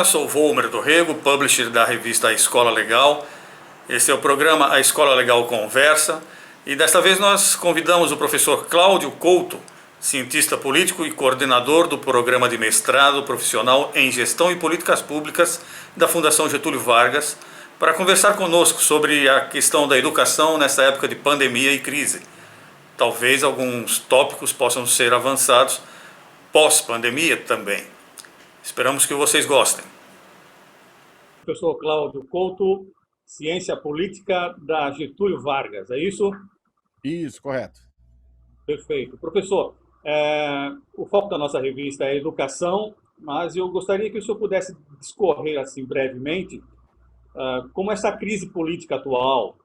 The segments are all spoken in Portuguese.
Olá, sou Volmer do Rego, publisher da revista A Escola Legal. Esse é o programa A Escola Legal Conversa e desta vez nós convidamos o professor Cláudio Couto, cientista político e coordenador do programa de mestrado profissional em Gestão e Políticas Públicas da Fundação Getúlio Vargas, para conversar conosco sobre a questão da educação nessa época de pandemia e crise. Talvez alguns tópicos possam ser avançados pós-pandemia também. Esperamos que vocês gostem. Professor Cláudio Couto, Ciência Política da Getúlio Vargas, é isso? Isso, correto. Perfeito. Professor, o foco da nossa revista é educação, mas eu gostaria que o senhor pudesse discorrer assim brevemente como essa crise política atual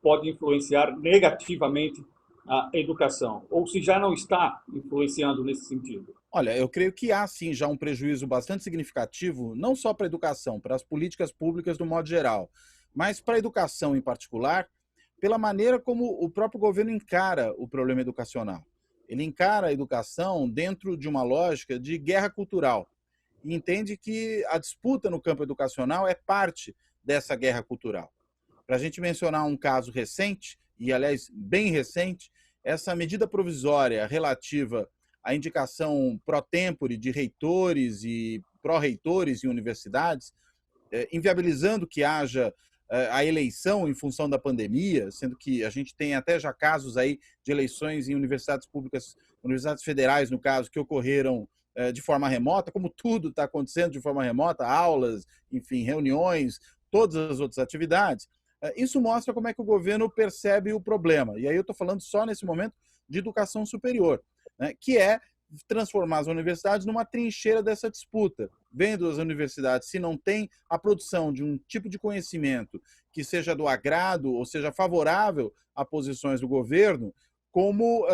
pode influenciar negativamente a educação, ou se já não está influenciando nesse sentido. Olha, eu creio que há sim já um prejuízo bastante significativo, não só para a educação, para as políticas públicas do modo geral, mas para a educação em particular, pela maneira como o próprio governo encara o problema educacional. Ele encara a educação dentro de uma lógica de guerra cultural e entende que a disputa no campo educacional é parte dessa guerra cultural. Para a gente mencionar um caso recente, e aliás bem recente, essa medida provisória relativa à indicação pro tempore de reitores e pró-reitores em universidades, inviabilizando que haja a eleição em função da pandemia, sendo que a gente tem até já casos aí de eleições em universidades públicas, universidades federais, no caso, que ocorreram de forma remota, como tudo está acontecendo de forma remota, aulas, enfim, reuniões, todas as outras atividades. Isso mostra como é que o governo percebe o problema. E aí eu estou falando só nesse momento de educação superior, né, que é transformar as universidades numa trincheira dessa disputa, vendo as universidades, se não tem a produção de um tipo de conhecimento que seja do agrado ou seja favorável a posições do governo, como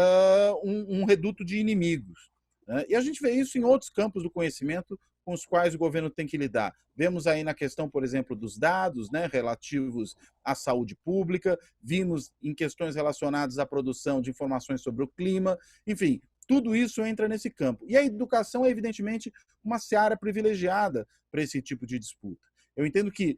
um reduto de inimigos. Né? E a gente vê isso em outros campos do conhecimento com os quais o governo tem que lidar. Vemos aí na questão, por exemplo, dos dados, né, relativos à saúde pública, vimos em questões relacionadas à produção de informações sobre o clima, enfim, tudo isso entra nesse campo. E a educação é, evidentemente, uma seara privilegiada para esse tipo de disputa. Eu entendo que,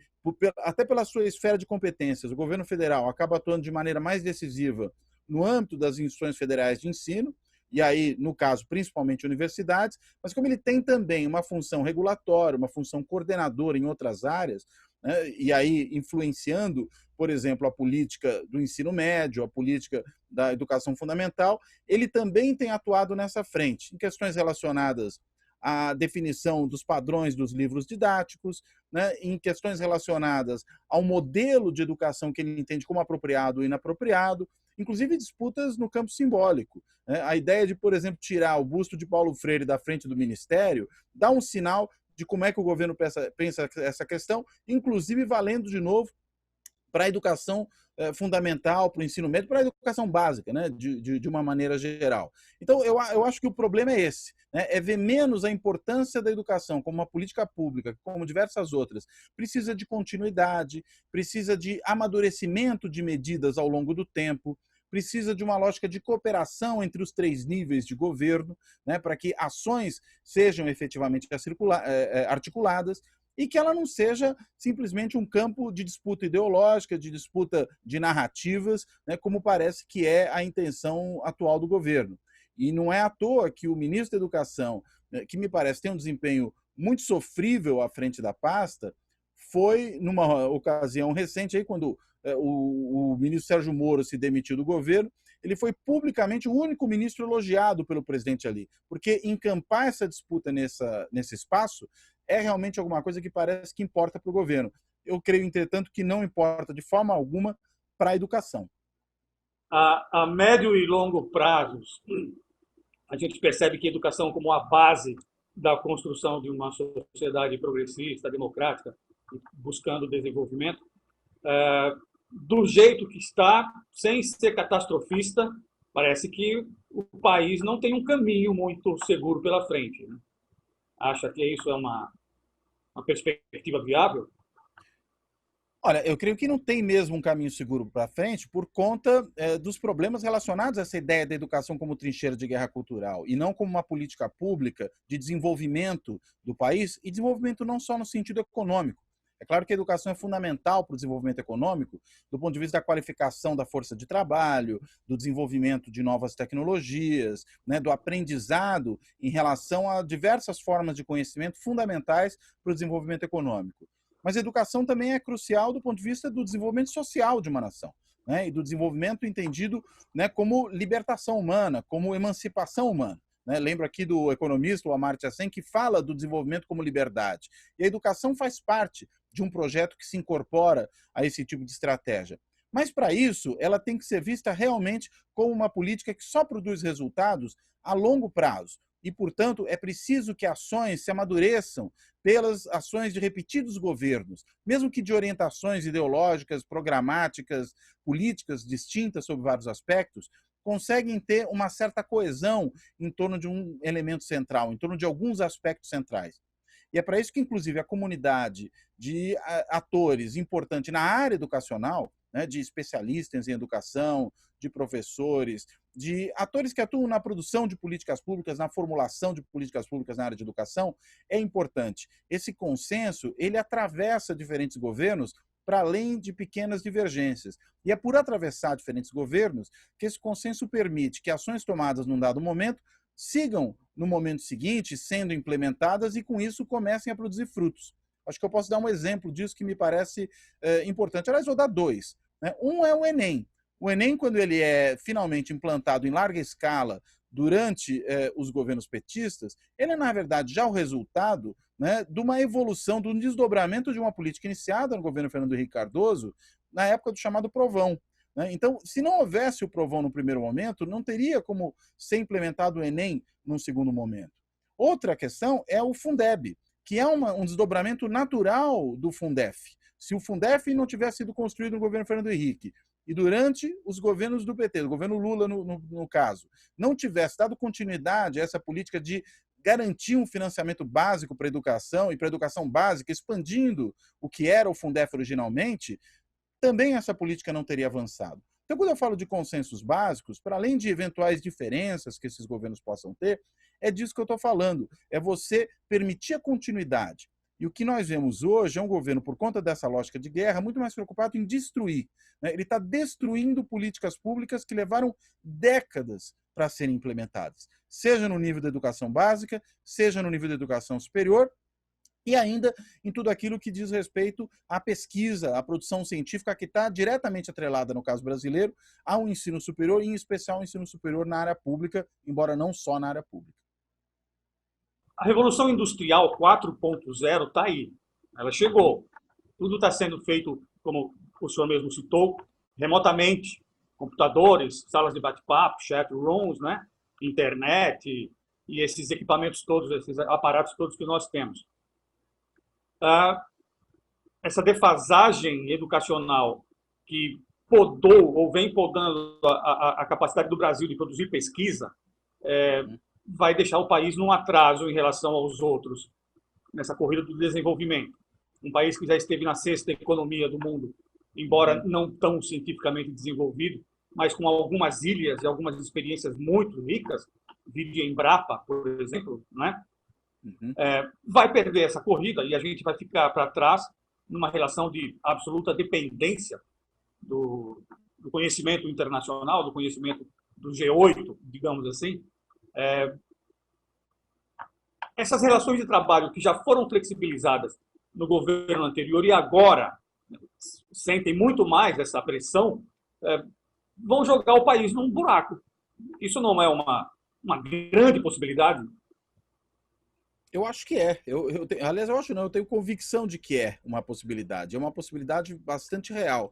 até pela sua esfera de competências, o governo federal acaba atuando de maneira mais decisiva no âmbito das instituições federais de ensino, e aí, no caso, principalmente universidades, mas como ele tem também uma função regulatória, uma função coordenadora em outras áreas, né, e aí influenciando, por exemplo, a política do ensino médio, a política da educação fundamental, ele também tem atuado nessa frente, em questões relacionadas à definição dos padrões dos livros didáticos, né, em questões relacionadas ao modelo de educação que ele entende como apropriado e inapropriado, inclusive disputas no campo simbólico. A ideia de, por exemplo, tirar o busto de Paulo Freire da frente do Ministério dá um sinal de como é que o governo pensa essa questão, inclusive valendo de novo para a educação fundamental, para o ensino médio, para a educação básica, né, de uma maneira geral. Então, eu acho que o problema é esse, né, é ver menos a importância da educação como uma política pública, como diversas outras. Precisa de continuidade, precisa de amadurecimento de medidas ao longo do tempo, precisa de uma lógica de cooperação entre os três níveis de governo, né, para que ações sejam efetivamente articuladas, e que ela não seja simplesmente um campo de disputa ideológica, de disputa de narrativas, né, como parece que é a intenção atual do governo. E não é à toa que o ministro da Educação, que me parece tem um desempenho muito sofrível à frente da pasta, foi, numa ocasião recente, aí, quando o ministro Sérgio Moro se demitiu do governo, ele foi publicamente o único ministro elogiado pelo presidente ali, porque encampar essa disputa nesse espaço é realmente alguma coisa que parece que importa para o governo. Eu creio, entretanto, que não importa de forma alguma para a educação. A médio e longo prazos, a gente percebe que a educação como a base da construção de uma sociedade progressista, democrática, buscando desenvolvimento, do jeito que está, sem ser catastrofista, parece que o país não tem um caminho muito seguro pela frente, né? Acha que isso é uma perspectiva viável? Olha, eu creio que não tem mesmo um caminho seguro para frente por conta dos problemas relacionados a essa ideia da educação como trincheira de guerra cultural e não como uma política pública de desenvolvimento do país, e desenvolvimento não só no sentido econômico. É claro que a educação é fundamental para o desenvolvimento econômico, do ponto de vista da qualificação da força de trabalho, do desenvolvimento de novas tecnologias, né, do aprendizado em relação a diversas formas de conhecimento fundamentais para o desenvolvimento econômico. Mas a educação também é crucial do ponto de vista do desenvolvimento social de uma nação, né, e do desenvolvimento entendido, né, como libertação humana, como emancipação humana. Né? Lembro aqui do economista, o Amartya Sen, que fala do desenvolvimento como liberdade. E a educação faz parte de um projeto que se incorpora a esse tipo de estratégia. Mas, para isso, ela tem que ser vista realmente como uma política que só produz resultados a longo prazo. E, portanto, é preciso que ações se amadureçam pelas ações de repetidos governos, mesmo que de orientações ideológicas, programáticas, políticas distintas sobre vários aspectos, conseguem ter uma certa coesão em torno de um elemento central, em torno de alguns aspectos centrais. E é para isso que, inclusive, a comunidade de atores importante na área educacional, né, de especialistas em educação, de professores, de atores que atuam na produção de políticas públicas, na formulação de políticas públicas na área de educação, é importante. Esse consenso, ele atravessa diferentes governos para além de pequenas divergências. E é por atravessar diferentes governos que esse consenso permite que ações tomadas num dado momento sigam no momento seguinte sendo implementadas e, com isso, comecem a produzir frutos. Acho que eu posso dar um exemplo disso que me parece importante. Aliás, vou dar dois. Né? Um é o Enem. O Enem, quando ele é finalmente implantado em larga escala durante os governos petistas, ele é, na verdade, já o resultado, né, de uma evolução, de um desdobramento de uma política iniciada no governo Fernando Henrique Cardoso, na época do chamado Provão. Né? Então, se não houvesse o Provão no primeiro momento, não teria como ser implementado o Enem num segundo momento. Outra questão é o Fundeb, que é um desdobramento natural do Fundef. Se o Fundef não tivesse sido construído no governo Fernando Henrique e durante os governos do PT, do governo Lula no caso, não tivesse dado continuidade a essa política de garantir um financiamento básico para a educação e para a educação básica, expandindo o que era o Fundef originalmente, também essa política não teria avançado. Então, quando eu falo de consensos básicos, para além de eventuais diferenças que esses governos possam ter, é disso que eu estou falando. É você permitir a continuidade. E o que nós vemos hoje é um governo, por conta dessa lógica de guerra, muito mais preocupado em destruir. Né? Ele está destruindo políticas públicas que levaram décadas para serem implementadas, seja no nível da educação básica, seja no nível da educação superior, e ainda em tudo aquilo que diz respeito à pesquisa, à produção científica, que está diretamente atrelada, no caso brasileiro, ao ensino superior, e em especial ao ensino superior na área pública, embora não só na área pública. A Revolução Industrial 4.0 está aí. Ela chegou. Tudo está sendo feito, como o senhor mesmo citou, remotamente. Computadores, salas de bate-papo, chat rooms, né? Internet e esses equipamentos todos, esses aparatos todos que nós temos. Essa defasagem educacional que podou ou vem podando a capacidade do Brasil de produzir pesquisa vai deixar o país num atraso em relação aos outros nessa corrida do desenvolvimento. Um país que já esteve na sexta economia do mundo, embora não tão cientificamente desenvolvido, mas com algumas ilhas e algumas experiências muito ricas, vídeo Embrapa, por exemplo, né? Vai perder essa corrida e a gente vai ficar para trás numa relação de absoluta dependência do conhecimento internacional, do conhecimento do G8, digamos assim. Essas relações de trabalho que já foram flexibilizadas no governo anterior e agora sentem muito mais essa pressão, vão jogar o país num buraco. Isso não é uma grande possibilidade? Eu acho que é. Aliás, eu acho não, eu tenho convicção de que é uma possibilidade. É uma possibilidade bastante real.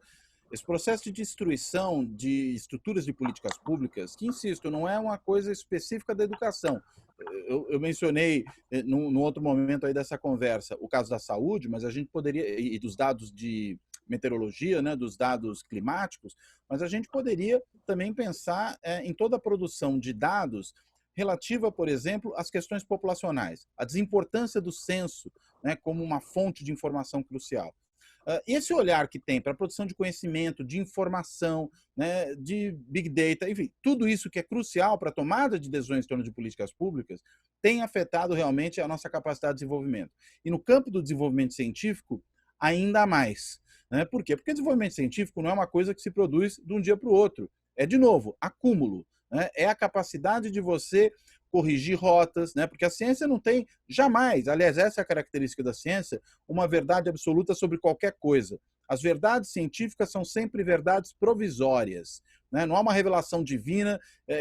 Esse processo de destruição de estruturas de políticas públicas, que, insisto, não é uma coisa específica da educação. Eu mencionei, num outro momento aí dessa conversa, o caso da saúde, mas a gente poderia, e dos dados de meteorologia, né, dos dados climáticos, mas a gente poderia também pensar em toda a produção de dados relativa, por exemplo, às questões populacionais, a desimportância do censo, né, como uma fonte de informação crucial. Esse olhar que tem para a produção de conhecimento, de informação, né, de big data, enfim, tudo isso que é crucial para a tomada de decisões em torno de políticas públicas, tem afetado realmente a nossa capacidade de desenvolvimento. E no campo do desenvolvimento científico, ainda mais. Né? Por quê? Porque o desenvolvimento científico não é uma coisa que se produz de um dia para o outro. É, de novo, acúmulo. Né? É a capacidade de você corrigir rotas, né? Porque a ciência não tem jamais, aliás, essa é a característica da ciência, uma verdade absoluta sobre qualquer coisa. As verdades científicas são sempre verdades provisórias. Né? Não há uma revelação divina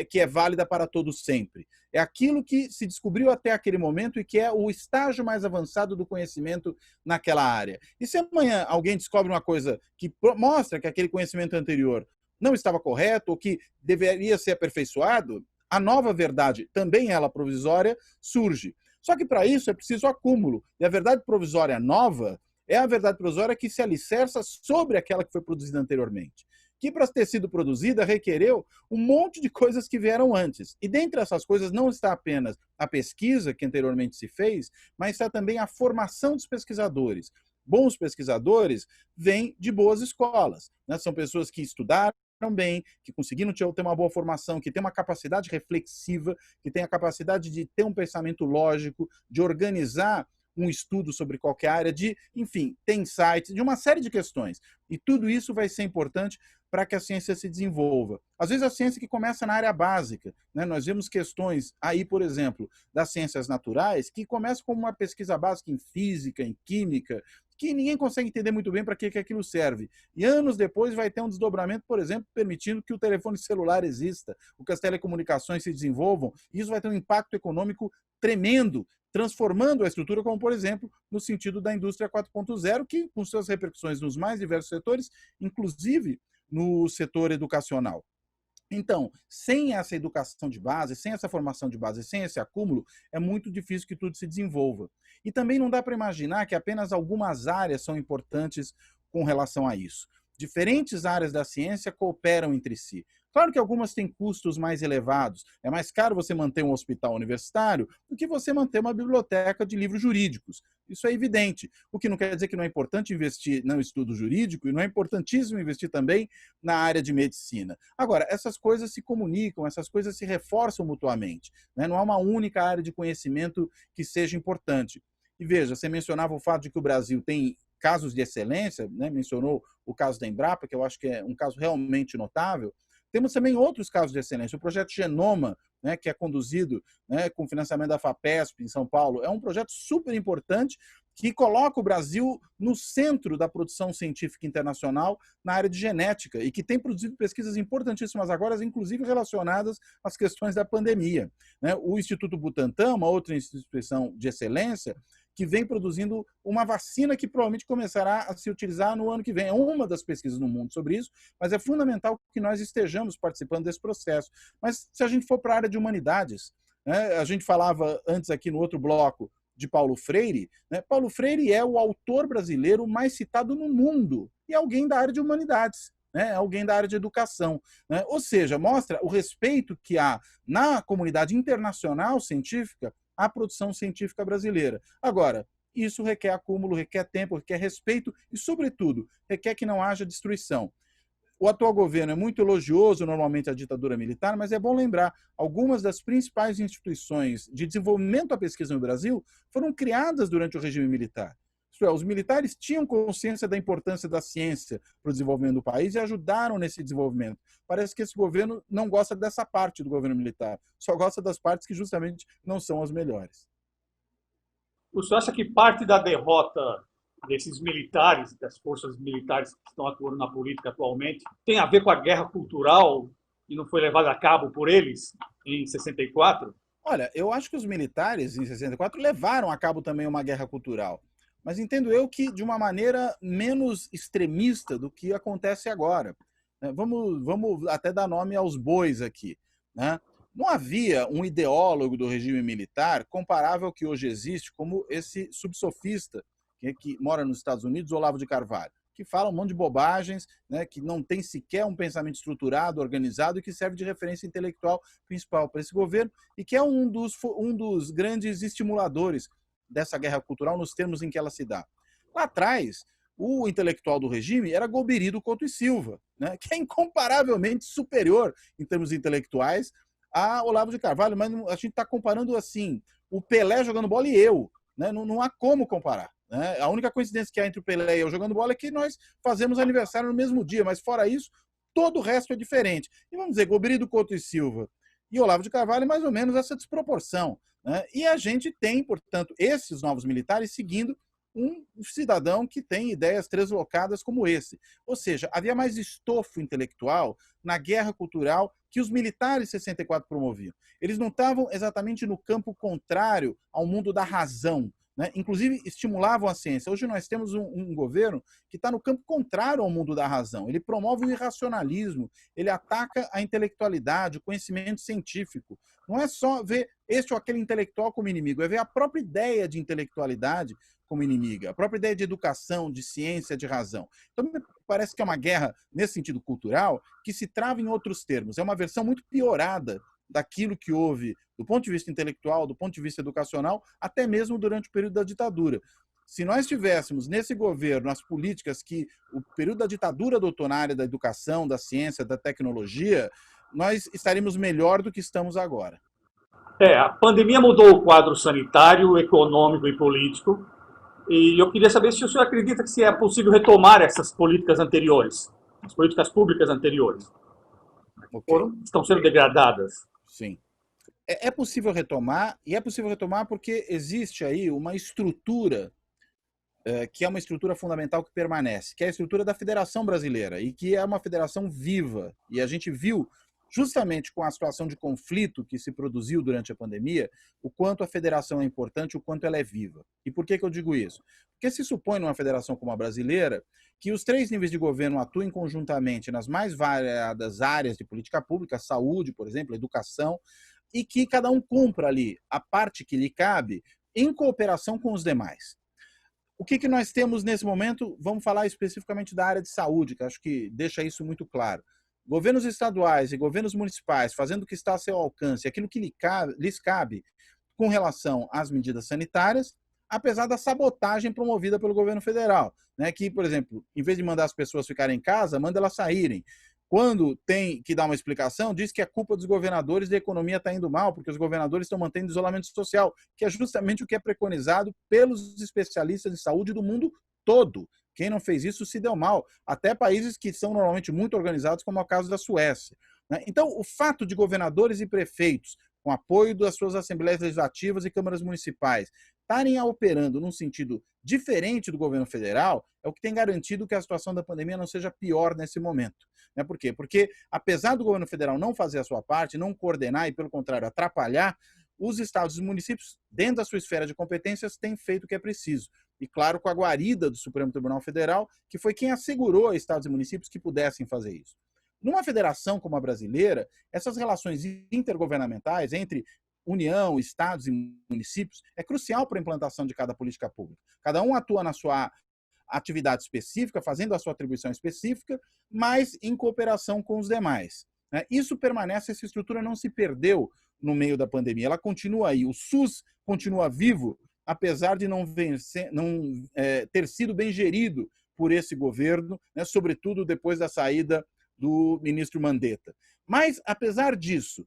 que é válida para todos sempre. É aquilo que se descobriu até aquele momento e que é o estágio mais avançado do conhecimento naquela área. E se amanhã alguém descobre uma coisa que mostra que aquele conhecimento anterior não estava correto ou que deveria ser aperfeiçoado, a nova verdade, também ela provisória, surge. Só que para isso é preciso acúmulo. E a verdade provisória nova é a verdade provisória que se alicerça sobre aquela que foi produzida anteriormente. Que para ter sido produzida requereu um monte de coisas que vieram antes. E dentre essas coisas não está apenas a pesquisa que anteriormente se fez, mas está também a formação dos pesquisadores. Bons pesquisadores vêm de boas escolas. Né? São pessoas que estudaram bem, que conseguiram ter uma boa formação, que tem uma capacidade reflexiva, que tem a capacidade de ter um pensamento lógico, de organizar um estudo sobre qualquer área, de, enfim, ter insights, de uma série de questões. E tudo isso vai ser importante para que a ciência se desenvolva. Às vezes a ciência que começa na área básica, né? Nós vemos questões aí, por exemplo, das ciências naturais, que começam como uma pesquisa básica em física, em química, que ninguém consegue entender muito bem para que aquilo serve. E anos depois vai ter um desdobramento, por exemplo, permitindo que o telefone celular exista, que as telecomunicações se desenvolvam. Isso vai ter um impacto econômico tremendo, transformando a estrutura, como, por exemplo, no sentido da indústria 4.0, que, com suas repercussões nos mais diversos setores, inclusive no setor educacional. Então, sem essa educação de base, sem essa formação de base, sem esse acúmulo, é muito difícil que tudo se desenvolva. E também não dá para imaginar que apenas algumas áreas são importantes com relação a isso. Diferentes áreas da ciência cooperam entre si. Claro que algumas têm custos mais elevados. É mais caro você manter um hospital universitário do que você manter uma biblioteca de livros jurídicos. Isso é evidente. O que não quer dizer que não é importante investir no estudo jurídico e não é importantíssimo investir também na área de medicina. Agora, essas coisas se comunicam, essas coisas se reforçam mutuamente. Né? Não há uma única área de conhecimento que seja importante. E veja, você mencionava o fato de que o Brasil tem casos de excelência, né? Mencionou o caso da Embrapa, que eu acho que é um caso realmente notável. Temos também outros casos de excelência. O projeto Genoma, né, que é conduzido, né, com financiamento da FAPESP em São Paulo, é um projeto super importante que coloca o Brasil no centro da produção científica internacional na área de genética e que tem produzido pesquisas importantíssimas agora, inclusive relacionadas às questões da pandemia. Né? O Instituto Butantan, uma outra instituição de excelência, que vem produzindo uma vacina que provavelmente começará a se utilizar no ano que vem. É uma das pesquisas no mundo sobre isso, mas é fundamental que nós estejamos participando desse processo. Mas se a gente for para a área de humanidades, né, a gente falava antes aqui no outro bloco de Paulo Freire, né, Paulo Freire é o autor brasileiro mais citado no mundo e alguém da área de humanidades. Né, alguém da área de educação. Né? Ou seja, mostra o respeito que há na comunidade internacional científica à produção científica brasileira. Agora, isso requer acúmulo, requer tempo, requer respeito e, sobretudo, requer que não haja destruição. O atual governo é muito elogioso, normalmente, à ditadura militar, mas é bom lembrar, algumas das principais instituições de desenvolvimento da pesquisa no Brasil foram criadas durante o regime militar. Isto é, os militares tinham consciência da importância da ciência para o desenvolvimento do país e ajudaram nesse desenvolvimento. Parece que esse governo não gosta dessa parte do governo militar, só gosta das partes que justamente não são as melhores. O senhor acha que parte da derrota desses militares, das forças militares que estão atuando na política atualmente, tem a ver com a guerra cultural que não foi levada a cabo por eles em 64? Olha, eu acho que os militares, em 64, levaram a cabo também uma guerra cultural. Mas entendo eu que de uma maneira menos extremista do que acontece agora. Vamos até dar nome aos bois aqui. Né? Não havia um ideólogo do regime militar comparável ao que hoje existe, como esse subsofista que mora nos Estados Unidos, Olavo de Carvalho, que fala um monte de bobagens, né, que não tem sequer um pensamento estruturado, organizado e que serve de referência intelectual principal para esse governo e que é um dos grandes estimuladores dessa guerra cultural nos termos em que ela se dá. Lá atrás, o intelectual do regime era Golbery do Couto e Silva, né, que é incomparavelmente superior em termos intelectuais a Olavo de Carvalho, mas a gente está comparando assim, o Pelé jogando bola e eu, né, não há como comparar. Né? A única coincidência que há entre o Pelé e eu jogando bola é que nós fazemos aniversário no mesmo dia, mas fora isso, todo o resto é diferente. E vamos dizer, Golbery do Couto e Silva e Olavo de Carvalho, mais ou menos essa desproporção. Né? E a gente tem, portanto, esses novos militares seguindo um cidadão que tem ideias translocadas como esse. Ou seja, havia mais estofo intelectual na guerra cultural que os militares 64 promoviam. Eles não estavam exatamente no campo contrário ao mundo da razão, né? Inclusive estimulavam a ciência. Hoje nós temos um governo que está no campo contrário ao mundo da razão. Ele promove o irracionalismo, ele ataca a intelectualidade, o conhecimento científico. Não é só ver este ou aquele intelectual como inimigo, é ver a própria ideia de intelectualidade como inimiga, a própria ideia de educação, de ciência, de razão. Então, me parece que é uma guerra, nesse sentido cultural, que se trava em outros termos. É uma versão muito piorada daquilo que houve do ponto de vista intelectual, do ponto de vista educacional, até mesmo durante o período da ditadura. Se nós tivéssemos nesse governo as políticas que o período da ditadura adotou na área da educação, da ciência, da tecnologia, nós estaríamos melhor do que estamos agora. A pandemia mudou o quadro sanitário, econômico e político, e eu queria saber se o senhor acredita que se é possível retomar essas políticas anteriores, as políticas públicas anteriores. Okay. Estão sendo degradadas. Sim. É possível retomar, e é possível retomar porque existe aí uma estrutura que é uma estrutura fundamental que permanece, que é a estrutura da Federação Brasileira, e que é uma federação viva. E a gente viu, justamente com a situação de conflito que se produziu durante a pandemia, o quanto a federação é importante, o quanto ela é viva. E por que eu digo isso? Porque se supõe numa federação como a brasileira que os 3 níveis de governo atuem conjuntamente nas mais variadas áreas de política pública, saúde, por exemplo, educação, e que cada um cumpra ali a parte que lhe cabe em cooperação com os demais. O que nós temos nesse momento? Vamos falar especificamente da área de saúde, que acho que deixa isso muito claro. Governos estaduais e governos municipais fazendo o que está a seu alcance, aquilo que lhes cabe com relação às medidas sanitárias, apesar da sabotagem promovida pelo governo federal, né? Que, por exemplo, em vez de mandar as pessoas ficarem em casa, manda elas saírem. Quando tem que dar uma explicação, diz que é culpa dos governadores e a economia está indo mal, porque os governadores estão mantendo isolamento social, que é justamente o que é preconizado pelos especialistas em saúde do mundo todo. Quem não fez isso se deu mal. Até países que são normalmente muito organizados, como é o caso da Suécia. Então, o fato de governadores e prefeitos, com apoio das suas assembleias legislativas e câmaras municipais, estarem operando num sentido diferente do governo federal, é o que tem garantido que a situação da pandemia não seja pior nesse momento. Por quê? Porque, apesar do governo federal não fazer a sua parte, não coordenar e, pelo contrário, atrapalhar, os estados e os municípios, dentro da sua esfera de competências, têm feito o que é preciso. E, claro, com a guarida do Supremo Tribunal Federal, que foi quem assegurou a estados e municípios que pudessem fazer isso. Numa federação como a brasileira, essas relações intergovernamentais entre União, estados e municípios é crucial para a implantação de cada política pública. Cada um atua na sua atividade específica, fazendo a sua atribuição específica, mas em cooperação com os demais. Isso permanece, essa estrutura não se perdeu no meio da pandemia, ela continua aí. O SUS continua vivo, apesar de não ter sido bem gerido por esse governo, sobretudo depois da saída do ministro Mandetta. Mas, apesar disso,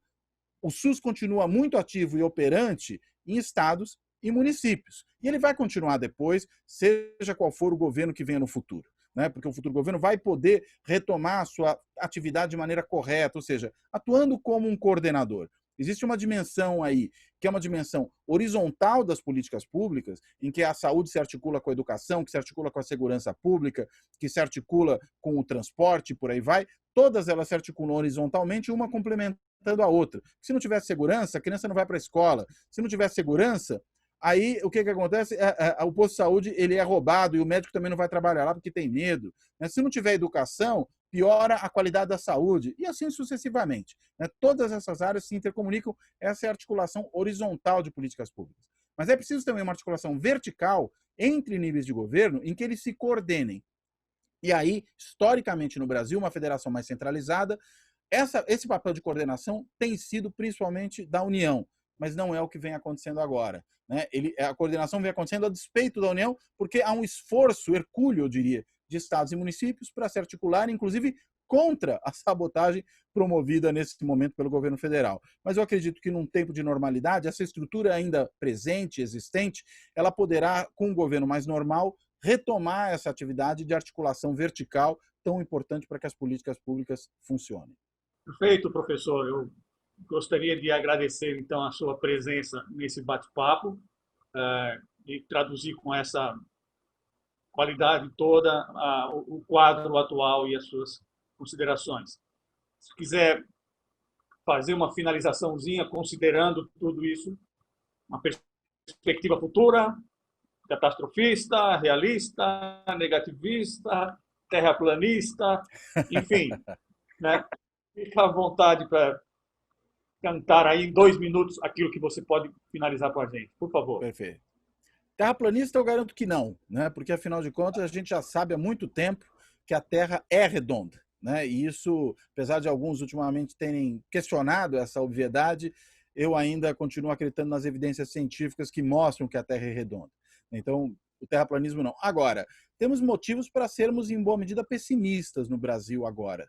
o SUS continua muito ativo e operante em estados e municípios. E ele vai continuar depois, seja qual for o governo que venha no futuro. Porque o futuro governo vai poder retomar a sua atividade de maneira correta, ou seja, atuando como um coordenador. Existe uma dimensão aí, que é uma dimensão horizontal das políticas públicas, em que a saúde se articula com a educação, que se articula com a segurança pública, que se articula com o transporte, por aí vai. Todas elas se articulam horizontalmente, uma complementando a outra. Se não tiver segurança, a criança não vai para a escola. Se não tiver segurança, aí o que acontece? O posto de saúde ele é roubado e o médico também não vai trabalhar lá porque tem medo. Se não tiver educação, piora a qualidade da saúde, e assim sucessivamente. Todas essas áreas se intercomunicam, essa é a articulação horizontal de políticas públicas. Mas é preciso também uma articulação vertical entre níveis de governo em que eles se coordenem. E aí, historicamente no Brasil, uma federação mais centralizada, esse papel de coordenação tem sido principalmente da União, mas não é o que vem acontecendo agora. Né? A coordenação vem acontecendo a despeito da União, porque há um esforço hercúleo, eu diria, de estados e municípios para se articular, inclusive contra a sabotagem promovida nesse momento pelo governo federal. Mas eu acredito que num tempo de normalidade, essa estrutura ainda presente, existente, ela poderá, com um governo mais normal, retomar essa atividade de articulação vertical tão importante para que as políticas públicas funcionem. Perfeito, professor. Eu gostaria de agradecer, então, a sua presença nesse bate-papo e traduzir com essa qualidade toda o quadro atual e as suas considerações. Se quiser fazer uma finalizaçãozinha, considerando tudo isso, uma perspectiva futura, catastrofista, realista, negativista, terraplanista, enfim, né? Fica à vontade para cantar aí em 2 minutos aquilo que você pode finalizar com a gente, por favor. Perfeito. Terraplanista eu garanto que não, né? Porque afinal de contas a gente já sabe há muito tempo que a Terra é redonda. Né? E isso, apesar de alguns ultimamente terem questionado essa obviedade, eu ainda continuo acreditando nas evidências científicas que mostram que a Terra é redonda. Então, o terraplanismo não. Agora, temos motivos para sermos, em boa medida, pessimistas no Brasil agora.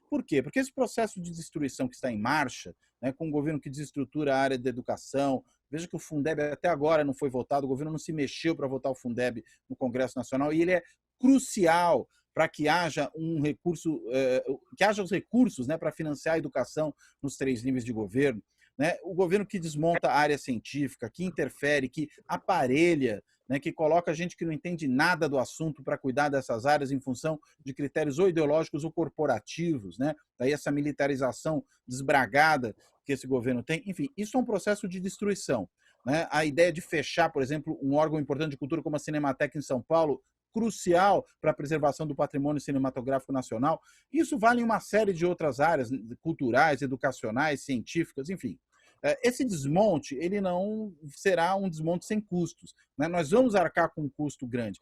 Por quê? Porque esse processo de destruição que está em marcha, né, com um governo que desestrutura a área da educação, veja que o Fundeb até agora não foi votado, o governo não se mexeu para votar o Fundeb no Congresso Nacional, e ele é crucial para que haja um recurso, que haja os recursos, né, para financiar a educação nos 3 níveis de governo. Né? O governo que desmonta a área científica, que interfere, que aparelha, né, que coloca gente que não entende nada do assunto para cuidar dessas áreas em função de critérios ou ideológicos ou corporativos, né? Daí essa militarização desbragada que esse governo tem. Enfim, isso é um processo de destruição. Né? A ideia de fechar, por exemplo, um órgão importante de cultura como a Cinemateca em São Paulo, crucial para a preservação do patrimônio cinematográfico nacional. Isso vale em uma série de outras áreas culturais, educacionais, científicas, enfim. Esse desmonte, ele não será um desmonte sem custos. Né? Nós vamos arcar com um custo grande.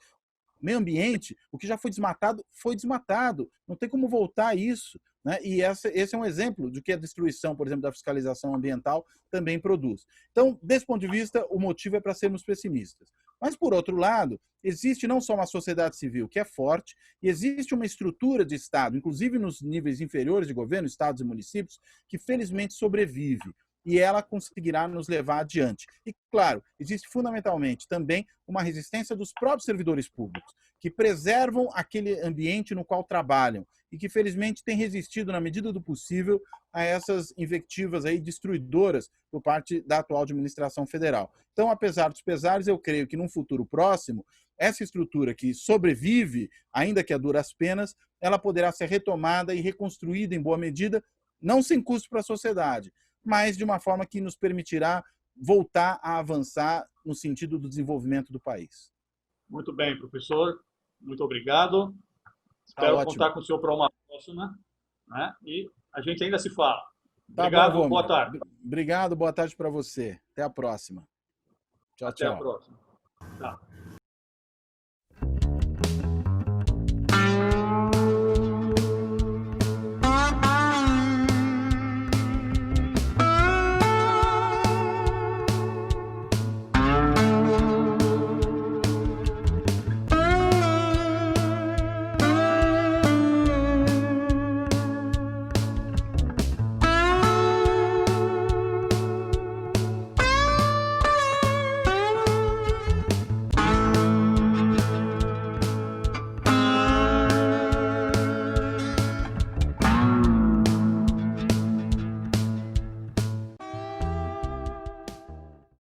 Meio ambiente, o que já foi desmatado. Não tem como voltar a isso. Né? E esse é um exemplo de que a destruição, por exemplo, da fiscalização ambiental também produz. Então, desse ponto de vista, o motivo é para sermos pessimistas. Mas, por outro lado, existe não só uma sociedade civil que é forte, e existe uma estrutura de Estado, inclusive nos níveis inferiores de governo, estados e municípios, que felizmente sobrevive. E ela conseguirá nos levar adiante. E, claro, existe fundamentalmente também uma resistência dos próprios servidores públicos, que preservam aquele ambiente no qual trabalham e que, felizmente, têm resistido, na medida do possível, a essas invectivas aí destruidoras por parte da atual administração federal. Então, apesar dos pesares, eu creio que, num futuro próximo, essa estrutura que sobrevive, ainda que a duras penas, ela poderá ser retomada e reconstruída em boa medida, não sem custo para a sociedade, mas de uma forma que nos permitirá voltar a avançar no sentido do desenvolvimento do país. Muito bem, professor. Muito obrigado. Espero contar com o senhor para uma próxima. Né? E a gente ainda se fala. Obrigado, bom, boa tarde. Obrigado, boa tarde para você. Até a próxima. Tchau, Até tchau. a próxima. Tá.